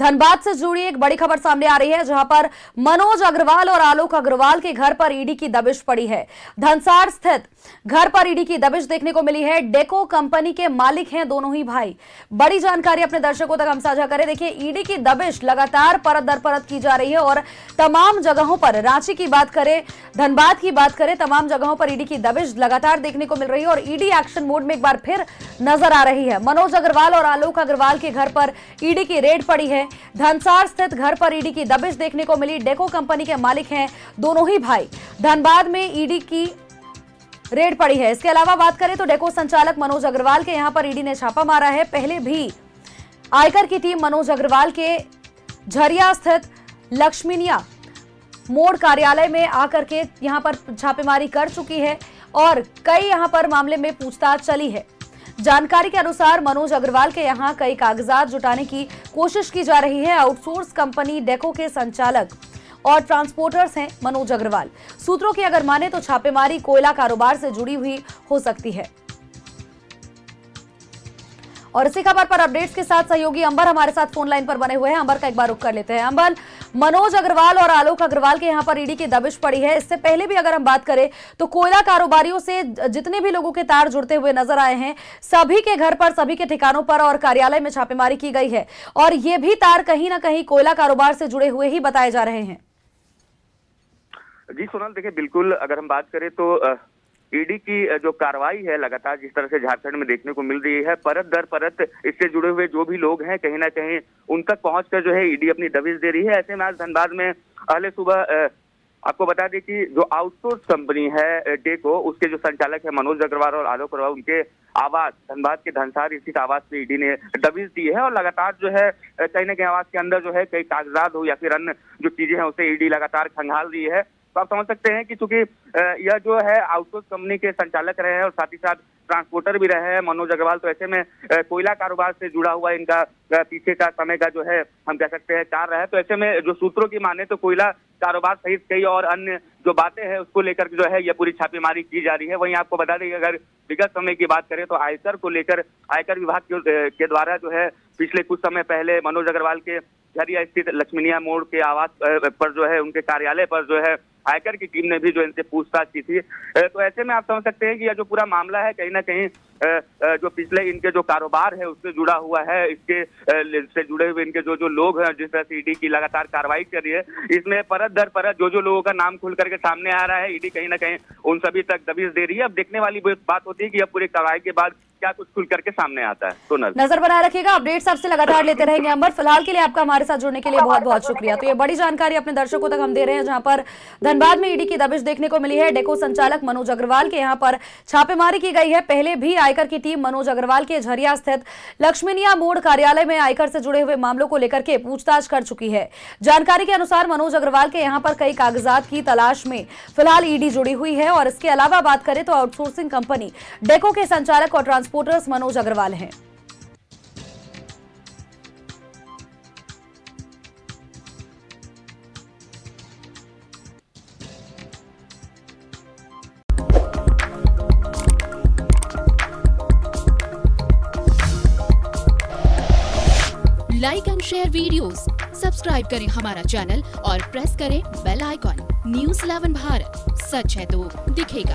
धनबाद से जुड़ी एक बड़ी खबर सामने आ रही है, जहां पर मनोज अग्रवाल और आलोक अग्रवाल के घर पर ईडी की दबिश पड़ी है। धनसार स्थित घर पर ईडी की दबिश देखने को मिली है। डेको कंपनी के मालिक हैं दोनों ही भाई। बड़ी जानकारी अपने दर्शकों तक हम साझा करें। देखिए, ईडी की दबिश लगातार परत दर परत की जा रही है और तमाम जगहों पर, रांची की बात करें, धनबाद की बात करें, तमाम जगहों पर ईडी की दबिश लगातार देखने को मिल रही है और ईडी एक्शन मोड में एक बार फिर नजर आ रही है। मनोज अग्रवाल और आलोक अग्रवाल के घर पर ईडी की रेड पड़ी है। धनसार स्थित घर पर ईडी की दबिश देखने को मिली। डेको कंपनी के मालिक हैं दोनों ही भाई। धनबाद में ईडी की रेड पड़ी है। इसके अलावा बात करें तो डेको संचालक मनोज अग्रवाल के यहां पर ईडी ने छापा मारा है। पहले भी आयकर की टीम मनोज अग्रवाल के झरिया स्थित लक्ष्मीनिया मोड़ कार्यालय में आकर के यहां पर छापेमारी कर चुकी है और कई यहां पर मामले में पूछताछ चली है। जानकारी के अनुसार मनोज अग्रवाल के यहां कई कागजात जुटाने की कोशिश की जा रही है। आउटसोर्स कंपनी डेको के संचालक और ट्रांसपोर्टर्स हैं मनोज अग्रवाल। सूत्रों की अगर माने तो छापेमारी कोयला कारोबार से जुड़ी हुई हो सकती है। और इसी खबर पर अपडेट्स के साथ सहयोगी अंबर हमारे साथ फोन लाइन पर बने हुए हैं। अंबर का एक बार रुख कर लेते हैं। अंबर, मनोज अग्रवाल और आलोक अग्रवाल के यहां पर ईडी की दबिश पड़ी है। इससे पहले भी अगर हम बात करें तो कोयला कारोबारियों से जितने भी लोगों के तार जुड़ते हुए नजर आए हैं, सभी के घर पर, सभी के ठिकानों पर और कार्यालय में छापेमारी की गई है और ये भी तार कहीं ना कहीं कोयला कारोबार से जुड़े हुए ही बताए जा रहे हैं। जी सोनल, देखिए बिल्कुल, अगर हम बात करें तो ईडी की जो कार्रवाई है लगातार जिस तरह से झारखंड में देखने को मिल रही है, परत दर परत इससे जुड़े हुए जो भी लोग हैं कहीं ना कहीं उन तक पहुंचकर जो है ईडी अपनी दबिश दे रही है। ऐसे में आज धनबाद में पहले सुबह आपको बता दें कि जो आउटसोर्स कंपनी है डेको, उसके जो संचालक है मनोज अग्रवाल और आलोक अग्रवाल, उनके आवास धनबाद के धनसार स्थित आवास पे ईडी ने दबिश दी है और लगातार जो है कहीं ना कहीं आवास के अंदर जो है कई कागजात हो या फिर अन्य जो चीजें हैं उसे ईडी लगातार खंगाल रही है। तो आप समझ सकते हैं कि चूंकि यह जो है आउटसोर्स कंपनी के संचालक रहे हैं और साथ ही साथ ट्रांसपोर्टर भी रहे हैं मनोज अग्रवाल, तो ऐसे में कोयला कारोबार से जुड़ा हुआ इनका पीछे का समय का जो है हम कह सकते हैं कार्य है। तो ऐसे में जो सूत्रों की माने तो कोयला कारोबार सहित कई और अन्य जो बातें हैं उसको लेकर जो है यह पूरी छापेमारी की जा रही है। वहीं आपको बता दें कि अगर विगत समय की बात करें तो आयकर को लेकर आयकर विभाग के द्वारा जो है पिछले कुछ समय पहले मनोज अग्रवाल के झरिया स्थित लक्ष्मीनिया मोड़ के आवास पर जो है उनके कार्यालय पर जो है आयकर की टीम ने भी जो इनसे पूछताछ की थी। तो ऐसे में आप समझ सकते हैं कि यह जो पूरा मामला है कहीं ना कहीं जो पिछले इनके जो कारोबार है उससे जुड़ा हुआ है। इसके से जुड़े हुए इनके जो लोग हैं, जिस तरह से ईडी की लगातार कार्रवाई कर रही है, इसमें परत दर परत जो लोगों का नाम खुल करके सामने आ रहा है, ईडी कहीं ना कहीं उन सभी तक दबिश दे रही है। अब देखने वाली बात होती है कि अब पूरी कार्रवाई के बाद क्या कुछ खुल करके सामने आता है। सोनल, नजर बनाए रखिएगा, अपडेट्स आपसे लगातार लेते रहेंगे। अंबर, फिलहाल के लिए आपका हमारे साथ जुड़ने के लिए बहुत बहुत शुक्रिया। तो ये बड़ी जानकारी अपने दर्शकों तक हम दे रहे हैं, जहां पर धनबाद में ईडी की दबिश देखने को मिली है। डेको संचालक मनोज अग्रवाल के यहां पर छापेमारी की गई है। पहले भी आयकर की टीम मनोज अग्रवाल के झरिया स्थित लक्ष्मीनिया मोड़ कार्यालय में आयकर से जुड़े हुए मामलों को लेकर के पूछताछ कर चुकी है। जानकारी के अनुसार मनोज अग्रवाल के यहां पर कई कागजात की तलाश में फिलहाल ईडी जुड़ी हुई है और इसके अलावा बात करें तो आउटसोर्सिंग कंपनी डेको के संचालक और ट्रांसपोर्टर्स मनोज अग्रवाल हैं। Like and share videos, subscribe करें हमारा चैनल और प्रेस करें बेल आइकॉन। न्यूज़ 11 भारत, सच है तो दिखेगा।